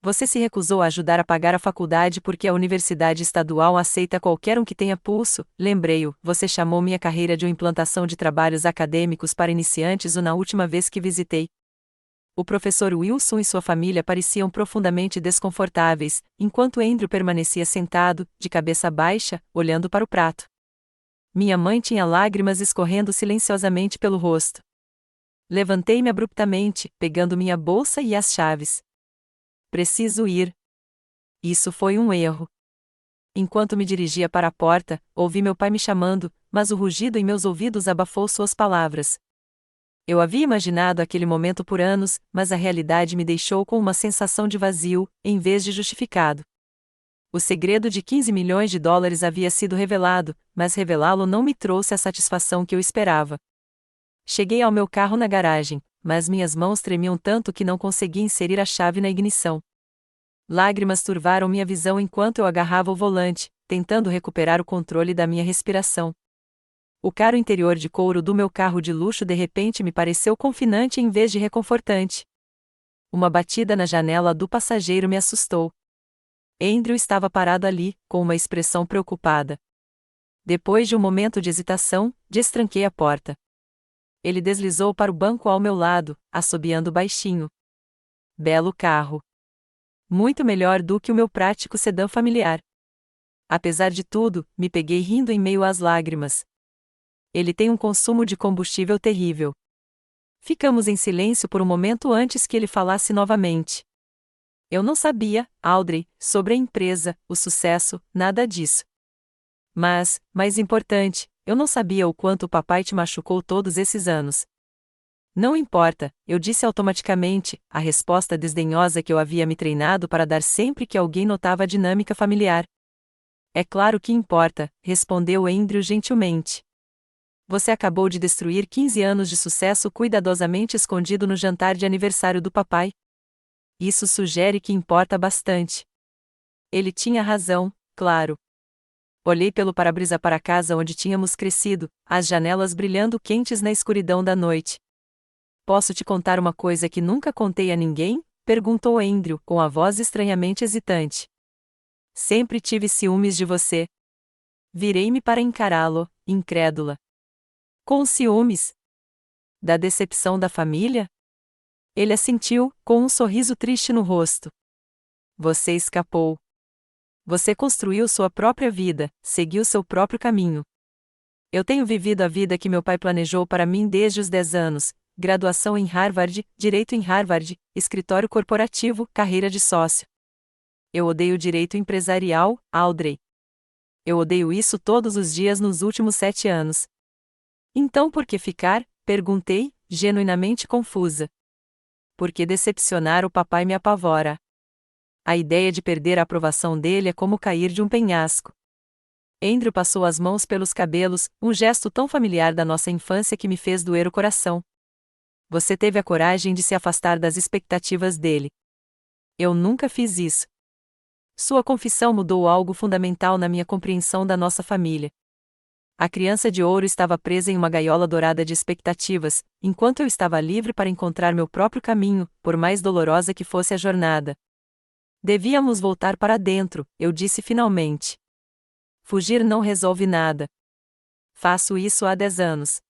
Você se recusou a ajudar a pagar a faculdade porque a universidade estadual aceita qualquer um que tenha pulso, lembrei-o, você chamou minha carreira de uma implantação de trabalhos acadêmicos para iniciantes na última vez que visitei. O professor Wilson e sua família pareciam profundamente desconfortáveis, enquanto Andrew permanecia sentado, de cabeça baixa, olhando para o prato. Minha mãe tinha lágrimas escorrendo silenciosamente pelo rosto. Levantei-me abruptamente, pegando minha bolsa e as chaves. Preciso ir. Isso foi um erro. Enquanto me dirigia para a porta, ouvi meu pai me chamando, mas o rugido em meus ouvidos abafou suas palavras. Eu havia imaginado aquele momento por anos, mas a realidade me deixou com uma sensação de vazio, em vez de justificado. O segredo de 15 milhões de dólares havia sido revelado, mas revelá-lo não me trouxe a satisfação que eu esperava. Cheguei ao meu carro na garagem, mas minhas mãos tremiam tanto que não consegui inserir a chave na ignição. Lágrimas turvaram minha visão enquanto eu agarrava o volante, tentando recuperar o controle da minha respiração. O caro interior de couro do meu carro de luxo de repente me pareceu confinante em vez de reconfortante. Uma batida na janela do passageiro me assustou. Andrew estava parado ali, com uma expressão preocupada. Depois de um momento de hesitação, destranquei a porta. Ele deslizou para o banco ao meu lado, assobiando baixinho. Belo carro. Muito melhor do que o meu prático sedã familiar. Apesar de tudo, me peguei rindo em meio às lágrimas. Ele tem um consumo de combustível terrível. Ficamos em silêncio por um momento antes que ele falasse novamente. Eu não sabia, Audrey, sobre a empresa, o sucesso, nada disso. Mas, mais importante, eu não sabia o quanto o papai te machucou todos esses anos. Não importa, eu disse automaticamente, a resposta desdenhosa que eu havia me treinado para dar sempre que alguém notava a dinâmica familiar. É claro que importa, respondeu Andrew gentilmente. você acabou de destruir 15 anos de sucesso cuidadosamente escondido no jantar de aniversário do papai. Isso sugere que importa bastante. Ele tinha razão, claro. Olhei pelo para-brisa para a casa onde tínhamos crescido, as janelas brilhando quentes na escuridão da noite. Posso te contar uma coisa que nunca contei a ninguém? Perguntou Andrew, com a voz estranhamente hesitante. Sempre tive ciúmes de você. Virei-me para encará-lo, incrédula. Com ciúmes? Da decepção da família? Ele assentiu, com um sorriso triste no rosto. Você escapou. Você construiu sua própria vida, seguiu seu próprio caminho. Eu tenho vivido a vida que meu pai planejou para mim desde os 10 anos, graduação em Harvard, direito em Harvard, escritório corporativo, carreira de sócio. Eu odeio direito empresarial, Audrey. Eu odeio isso todos os dias nos últimos 7 anos. Então por que ficar? Perguntei, genuinamente confusa. Porque decepcionar o papai me apavora. A ideia de perder a aprovação dele é como cair de um penhasco. Andrew passou as mãos pelos cabelos, um gesto tão familiar da nossa infância que me fez doer o coração. Você teve a coragem de se afastar das expectativas dele. Eu nunca fiz isso. Sua confissão mudou algo fundamental na minha compreensão da nossa família. A criança de ouro estava presa em uma gaiola dourada de expectativas, enquanto eu estava livre para encontrar meu próprio caminho, por mais dolorosa que fosse a jornada. Devíamos voltar para dentro, eu disse finalmente. Fugir não resolve nada. Faço isso há 10 anos.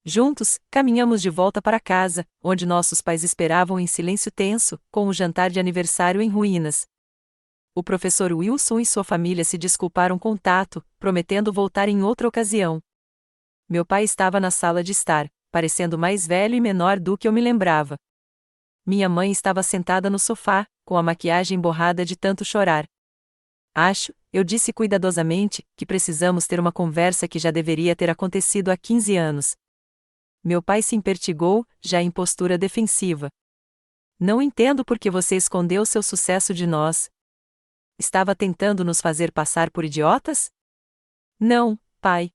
Juntos, caminhamos de volta para casa, onde nossos pais esperavam em silêncio tenso, com o jantar de aniversário em ruínas. O professor Wilson e sua família se desculparam com tato, prometendo voltar em outra ocasião. Meu pai estava na sala de estar, parecendo mais velho e menor do que eu me lembrava. Minha mãe estava sentada no sofá, com a maquiagem borrada de tanto chorar. Acho, eu disse cuidadosamente, que precisamos ter uma conversa que já deveria ter acontecido há 15 anos. Meu pai se impertigou, já em postura defensiva. Não entendo por que você escondeu seu sucesso de nós. Estava tentando nos fazer passar por idiotas? Não, pai.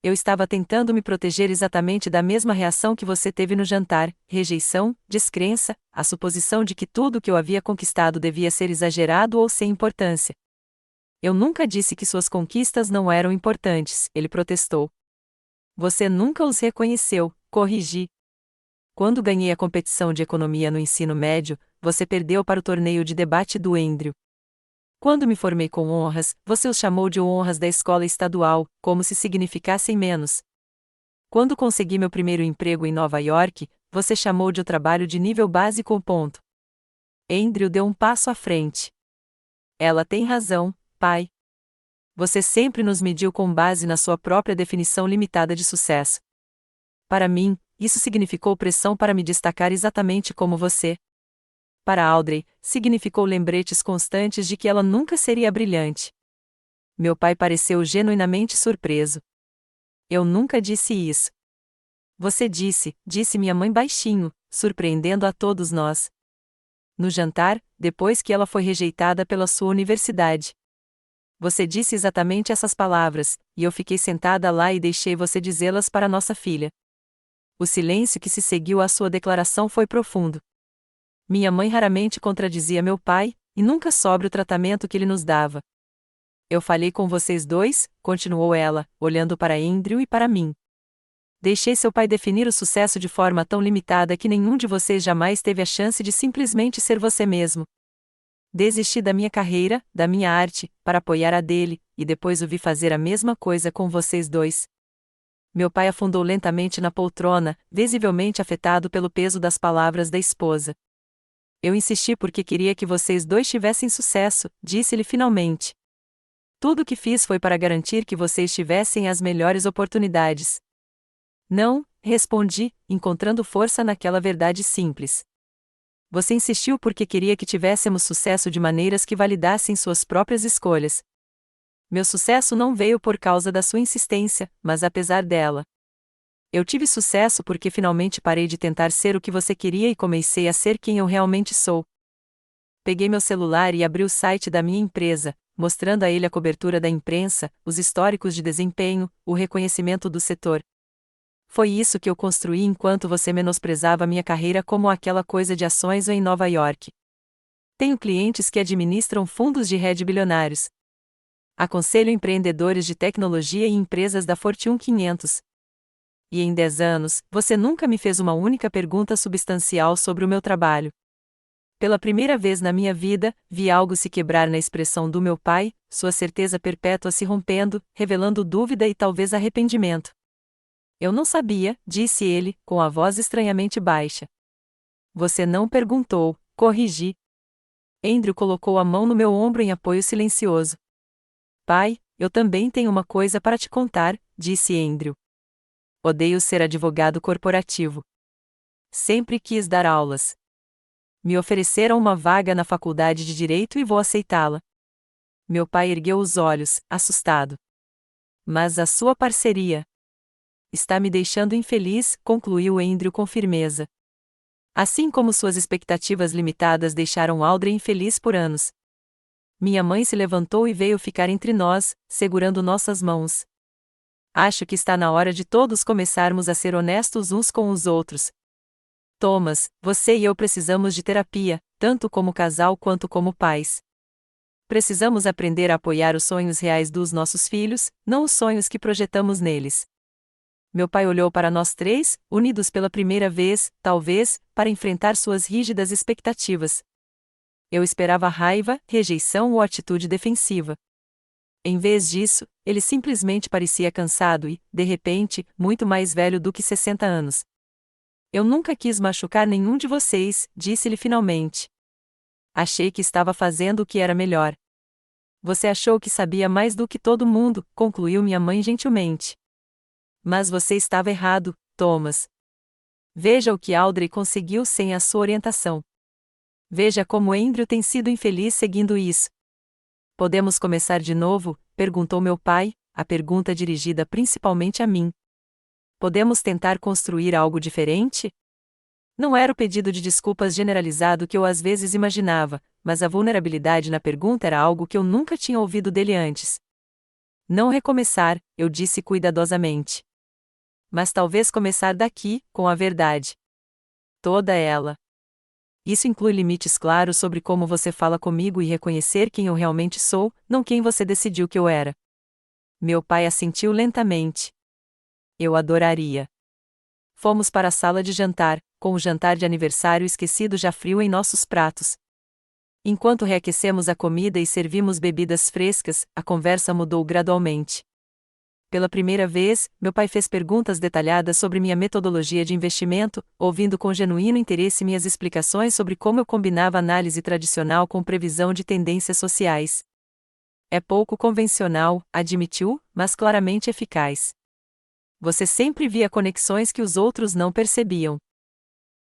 Eu estava tentando me proteger exatamente da mesma reação que você teve no jantar: rejeição, descrença, a suposição de que tudo o que eu havia conquistado devia ser exagerado ou sem importância. Eu nunca disse que suas conquistas não eram importantes, ele protestou. Você nunca os reconheceu, corrigi. Quando ganhei a competição de economia no ensino médio, você perdeu para o torneio de debate do Andrew. Quando me formei com honras, você os chamou de honras da escola estadual, como se significassem menos. Quando consegui meu primeiro emprego em Nova York, você chamou de o trabalho de nível básico. Andrew deu um passo à frente. Ela tem razão, pai. Você sempre nos mediu com base na sua própria definição limitada de sucesso. Para mim, isso significou pressão para me destacar exatamente como você. Para Audrey, significou lembretes constantes de que ela nunca seria brilhante. Meu pai pareceu genuinamente surpreso. Eu nunca disse isso. Você disse minha mãe baixinho, surpreendendo a todos nós. No jantar, depois que ela foi rejeitada pela sua universidade. Você disse exatamente essas palavras, e eu fiquei sentada lá e deixei você dizê-las para nossa filha. O silêncio que se seguiu à sua declaração foi profundo. Minha mãe raramente contradizia meu pai, e nunca sobre o tratamento que ele nos dava. Eu falei com vocês dois, continuou ela, olhando para Andrew e para mim. Deixei seu pai definir o sucesso de forma tão limitada que nenhum de vocês jamais teve a chance de simplesmente ser você mesmo. Desisti da minha carreira, da minha arte, para apoiar a dele, e depois o vi fazer a mesma coisa com vocês dois. Meu pai afundou lentamente na poltrona, visivelmente afetado pelo peso das palavras da esposa. Eu insisti porque queria que vocês dois tivessem sucesso, disse-lhe finalmente. Tudo o que fiz foi para garantir que vocês tivessem as melhores oportunidades. Não, respondi, encontrando força naquela verdade simples. Você insistiu porque queria que tivéssemos sucesso de maneiras que validassem suas próprias escolhas. Meu sucesso não veio por causa da sua insistência, mas apesar dela. Eu tive sucesso porque finalmente parei de tentar ser o que você queria e comecei a ser quem eu realmente sou. Peguei meu celular e abri o site da minha empresa, mostrando a ele a cobertura da imprensa, os históricos de desempenho, o reconhecimento do setor. Foi isso que eu construí enquanto você menosprezava minha carreira como aquela coisa de ações em Nova York. Tenho clientes que administram fundos de hedge bilionários. Aconselho empreendedores de tecnologia e empresas da Fortune 500. E em 10 anos, você nunca me fez uma única pergunta substancial sobre o meu trabalho. Pela primeira vez na minha vida, vi algo se quebrar na expressão do meu pai, sua certeza perpétua se rompendo, revelando dúvida e talvez arrependimento. Eu não sabia, disse ele, com a voz estranhamente baixa. Você não perguntou, corrigi. Andrew colocou a mão no meu ombro em apoio silencioso. Pai, eu também tenho uma coisa para te contar, disse Andrew. Odeio ser advogado corporativo. Sempre quis dar aulas. Me ofereceram uma vaga na faculdade de Direito e vou aceitá-la. Meu pai ergueu os olhos, assustado. Mas a sua parceria está me deixando infeliz, concluiu Andrew com firmeza. Assim como suas expectativas limitadas deixaram Audrey infeliz por anos. Minha mãe se levantou e veio ficar entre nós, segurando nossas mãos. Acho que está na hora de todos começarmos a ser honestos uns com os outros. Thomas, você e eu precisamos de terapia, tanto como casal quanto como pais. Precisamos aprender a apoiar os sonhos reais dos nossos filhos, não os sonhos que projetamos neles. Meu pai olhou para nós três, unidos pela primeira vez, talvez, para enfrentar suas rígidas expectativas. Eu esperava raiva, rejeição ou atitude defensiva. Em vez disso, ele simplesmente parecia cansado e, de repente, muito mais velho do que 60 anos. Eu nunca quis machucar nenhum de vocês, disse-lhe finalmente. Achei que estava fazendo o que era melhor. Você achou que sabia mais do que todo mundo, concluiu minha mãe gentilmente. Mas você estava errado, Thomas. Veja o que Audrey conseguiu sem a sua orientação. Veja como Andrew tem sido infeliz seguindo isso. Podemos começar de novo? Perguntou meu pai, a pergunta dirigida principalmente a mim. Podemos tentar construir algo diferente? Não era o pedido de desculpas generalizado que eu às vezes imaginava, mas a vulnerabilidade na pergunta era algo que eu nunca tinha ouvido dele antes. Não recomeçar, eu disse cuidadosamente. Mas talvez começar daqui, com a verdade. Toda ela. Isso inclui limites claros sobre como você fala comigo e reconhecer quem eu realmente sou, não quem você decidiu que eu era. Meu pai assentiu lentamente. Eu adoraria. Fomos para a sala de jantar, com o jantar de aniversário esquecido já frio em nossos pratos. Enquanto reaquecemos a comida e servimos bebidas frescas, a conversa mudou gradualmente. Pela primeira vez, meu pai fez perguntas detalhadas sobre minha metodologia de investimento, ouvindo com genuíno interesse minhas explicações sobre como eu combinava análise tradicional com previsão de tendências sociais. É pouco convencional, admitiu, mas claramente eficaz. Você sempre via conexões que os outros não percebiam.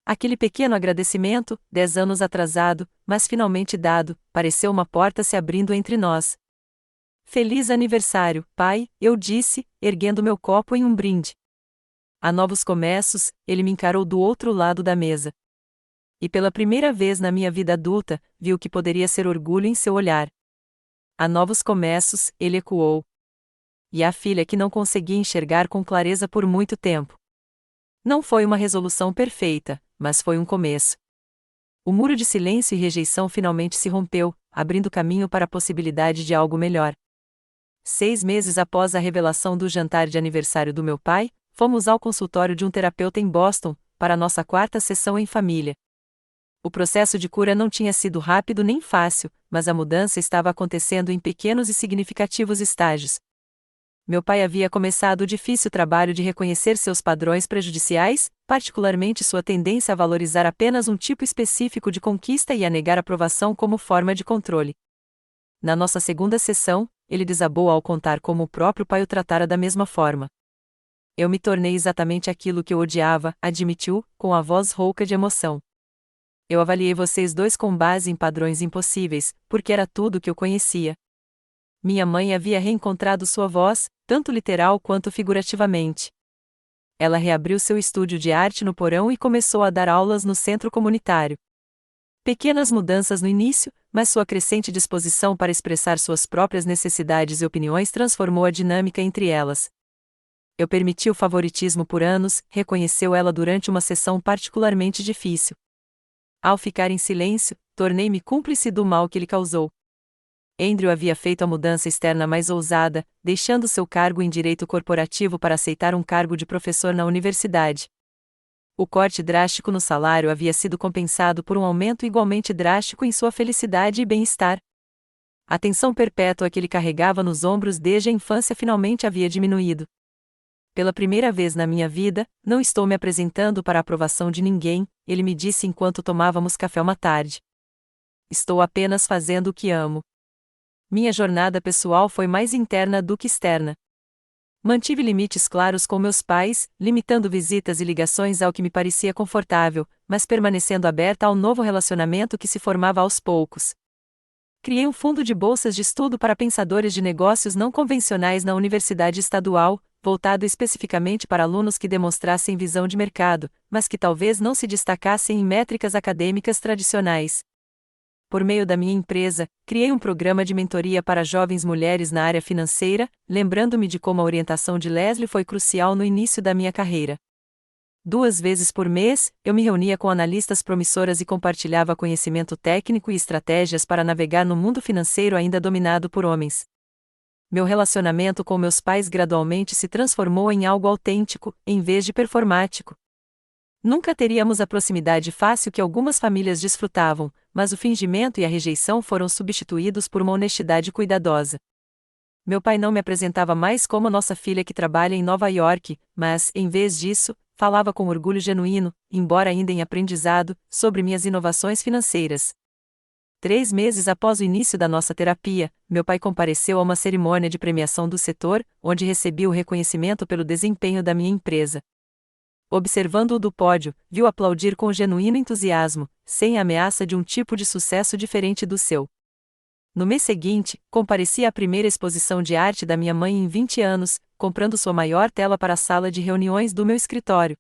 Aquele pequeno agradecimento, 10 anos atrasado, mas finalmente dado, pareceu uma porta se abrindo entre nós. Feliz aniversário, pai, eu disse, erguendo meu copo em um brinde. Há novos começos, ele me encarou do outro lado da mesa. E pela primeira vez na minha vida adulta, vi o que poderia ser orgulho em seu olhar. Há novos começos, ele ecoou. E a filha que não conseguia enxergar com clareza por muito tempo. Não foi uma resolução perfeita, mas foi um começo. O muro de silêncio e rejeição finalmente se rompeu, abrindo caminho para a possibilidade de algo melhor. 6 meses após a revelação do jantar de aniversário do meu pai, fomos ao consultório de um terapeuta em Boston, para nossa 4ª sessão em família. O processo de cura não tinha sido rápido nem fácil, mas a mudança estava acontecendo em pequenos e significativos estágios. Meu pai havia começado o difícil trabalho de reconhecer seus padrões prejudiciais, particularmente sua tendência a valorizar apenas um tipo específico de conquista e a negar aprovação como forma de controle. Na nossa 2ª sessão, ele desabou ao contar como o próprio pai o tratara da mesma forma. Eu me tornei exatamente aquilo que eu odiava, admitiu, com a voz rouca de emoção. Eu avaliei vocês dois com base em padrões impossíveis, porque era tudo o que eu conhecia. Minha mãe havia reencontrado sua voz, tanto literal quanto figurativamente. Ela reabriu seu estúdio de arte no porão e começou a dar aulas no centro comunitário. Pequenas mudanças no início, mas sua crescente disposição para expressar suas próprias necessidades e opiniões transformou a dinâmica entre elas. Eu permiti o favoritismo por anos, reconheceu ela durante uma sessão particularmente difícil. Ao ficar em silêncio, tornei-me cúmplice do mal que lhe causou. Andrew havia feito a mudança externa mais ousada, deixando seu cargo em direito corporativo para aceitar um cargo de professor na universidade. O corte drástico no salário havia sido compensado por um aumento igualmente drástico em sua felicidade e bem-estar. A tensão perpétua que ele carregava nos ombros desde a infância finalmente havia diminuído. Pela primeira vez na minha vida, não estou me apresentando para a aprovação de ninguém, ele me disse enquanto tomávamos café uma tarde. Estou apenas fazendo o que amo. Minha jornada pessoal foi mais interna do que externa. Mantive limites claros com meus pais, limitando visitas e ligações ao que me parecia confortável, mas permanecendo aberta ao novo relacionamento que se formava aos poucos. Criei um fundo de bolsas de estudo para pensadores de negócios não convencionais na Universidade Estadual, voltado especificamente para alunos que demonstrassem visão de mercado, mas que talvez não se destacassem em métricas acadêmicas tradicionais. Por meio da minha empresa, criei um programa de mentoria para jovens mulheres na área financeira, lembrando-me de como a orientação de Leslie foi crucial no início da minha carreira. 2 vezes por mês, eu me reunia com analistas promissoras e compartilhava conhecimento técnico e estratégias para navegar no mundo financeiro ainda dominado por homens. Meu relacionamento com meus pais gradualmente se transformou em algo autêntico, em vez de performático. Nunca teríamos a proximidade fácil que algumas famílias desfrutavam, mas o fingimento e a rejeição foram substituídos por uma honestidade cuidadosa. Meu pai não me apresentava mais como nossa filha que trabalha em Nova York, mas, em vez disso, falava com orgulho genuíno, embora ainda em aprendizado, sobre minhas inovações financeiras. 3 meses após o início da nossa terapia, meu pai compareceu a uma cerimônia de premiação do setor, onde recebi o reconhecimento pelo desempenho da minha empresa. Observando-o do pódio, viu aplaudir com genuíno entusiasmo, sem a ameaça de um tipo de sucesso diferente do seu. No mês seguinte, compareci à primeira exposição de arte da minha mãe em 20 anos, comprando sua maior tela para a sala de reuniões do meu escritório.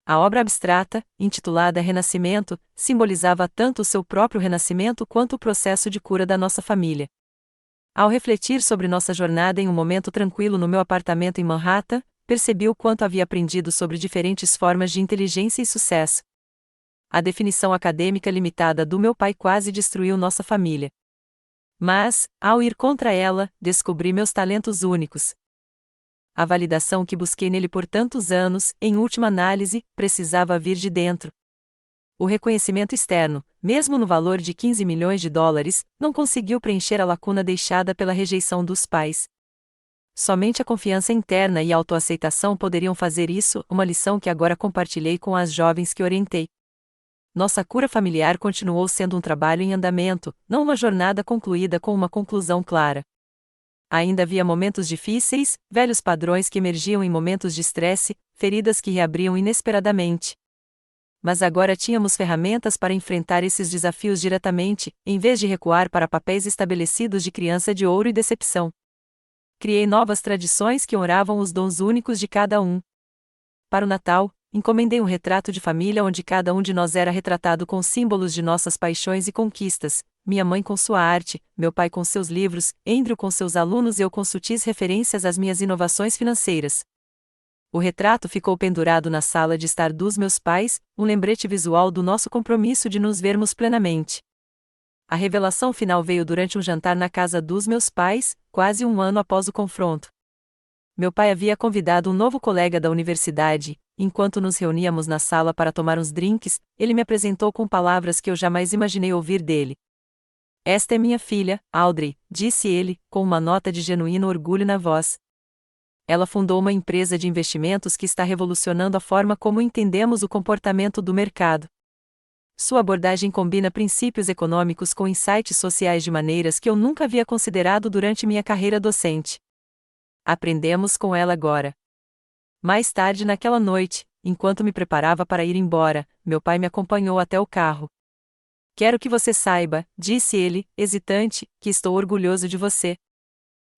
A obra abstrata, intitulada Renascimento, simbolizava tanto o seu próprio renascimento quanto o processo de cura da nossa família. Ao refletir sobre nossa jornada em um momento tranquilo no meu apartamento em Manhattan, percebi o quanto havia aprendido sobre diferentes formas de inteligência e sucesso. A definição acadêmica limitada do meu pai quase destruiu nossa família. Mas, ao ir contra ela, descobri meus talentos únicos. A validação que busquei nele por tantos anos, em última análise, precisava vir de dentro. O reconhecimento externo, mesmo no valor de 15 milhões de dólares, não conseguiu preencher a lacuna deixada pela rejeição dos pais. Somente a confiança interna e a autoaceitação poderiam fazer isso, uma lição que agora compartilhei com as jovens que orientei. Nossa cura familiar continuou sendo um trabalho em andamento, não uma jornada concluída com uma conclusão clara. Ainda havia momentos difíceis, velhos padrões que emergiam em momentos de estresse, feridas que reabriam inesperadamente. Mas agora tínhamos ferramentas para enfrentar esses desafios diretamente, em vez de recuar para papéis estabelecidos de criança de ouro e decepção. Criei novas tradições que honravam os dons únicos de cada um. Para o Natal, encomendei um retrato de família onde cada um de nós era retratado com símbolos de nossas paixões e conquistas. Minha mãe com sua arte, meu pai com seus livros, Andrew com seus alunos e eu com sutis referências às minhas inovações financeiras. O retrato ficou pendurado na sala de estar dos meus pais, um lembrete visual do nosso compromisso de nos vermos plenamente. A revelação final veio durante um jantar na casa dos meus pais, quase um ano após o confronto. Meu pai havia convidado um novo colega da universidade. Enquanto nos reuníamos na sala para tomar uns drinks, ele me apresentou com palavras que eu jamais imaginei ouvir dele. Esta é minha filha, Audrey, disse ele, com uma nota de genuíno orgulho na voz. Ela fundou uma empresa de investimentos que está revolucionando a forma como entendemos o comportamento do mercado. Sua abordagem combina princípios econômicos com insights sociais de maneiras que eu nunca havia considerado durante minha carreira docente. Aprendemos com ela agora. Mais tarde naquela noite, enquanto me preparava para ir embora, meu pai me acompanhou até o carro. Quero que você saiba, disse ele, hesitante, que estou orgulhoso de você.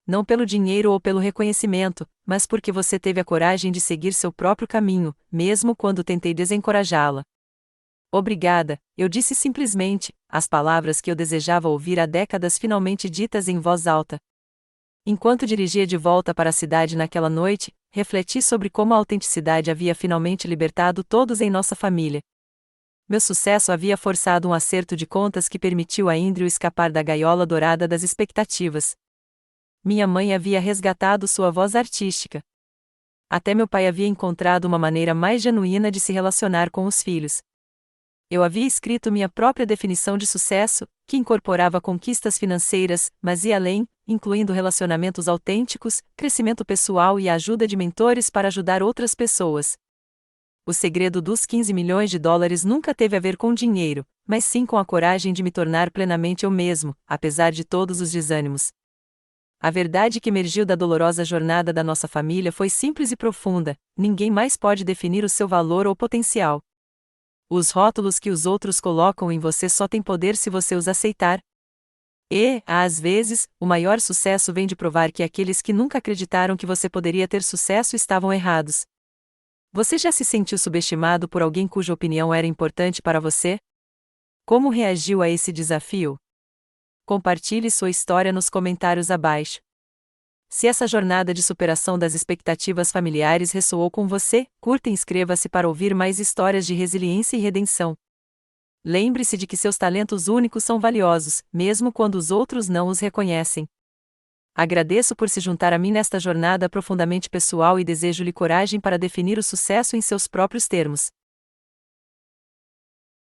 Não pelo dinheiro ou pelo reconhecimento, mas porque você teve a coragem de seguir seu próprio caminho, mesmo quando tentei desencorajá-la. Obrigada, eu disse simplesmente, as palavras que eu desejava ouvir há décadas finalmente ditas em voz alta. Enquanto dirigia de volta para a cidade naquela noite, refleti sobre como a autenticidade havia finalmente libertado todos em nossa família. Meu sucesso havia forçado um acerto de contas que permitiu a Andrew escapar da gaiola dourada das expectativas. Minha mãe havia resgatado sua voz artística. Até meu pai havia encontrado uma maneira mais genuína de se relacionar com os filhos. Eu havia escrito minha própria definição de sucesso, que incorporava conquistas financeiras, mas ia além, incluindo relacionamentos autênticos, crescimento pessoal e a ajuda de mentores para ajudar outras pessoas. O segredo dos 15 milhões de dólares nunca teve a ver com dinheiro, mas sim com a coragem de me tornar plenamente eu mesmo, apesar de todos os desânimos. A verdade que emergiu da dolorosa jornada da nossa família foi simples e profunda: ninguém mais pode definir o seu valor ou potencial. Os rótulos que os outros colocam em você só têm poder se você os aceitar. E, às vezes, o maior sucesso vem de provar que aqueles que nunca acreditaram que você poderia ter sucesso estavam errados. Você já se sentiu subestimado por alguém cuja opinião era importante para você? Como reagiu a esse desafio? Compartilhe sua história nos comentários abaixo. Se essa jornada de superação das expectativas familiares ressoou com você, curta e inscreva-se para ouvir mais histórias de resiliência e redenção. Lembre-se de que seus talentos únicos são valiosos, mesmo quando os outros não os reconhecem. Agradeço por se juntar a mim nesta jornada profundamente pessoal e desejo-lhe coragem para definir o sucesso em seus próprios termos.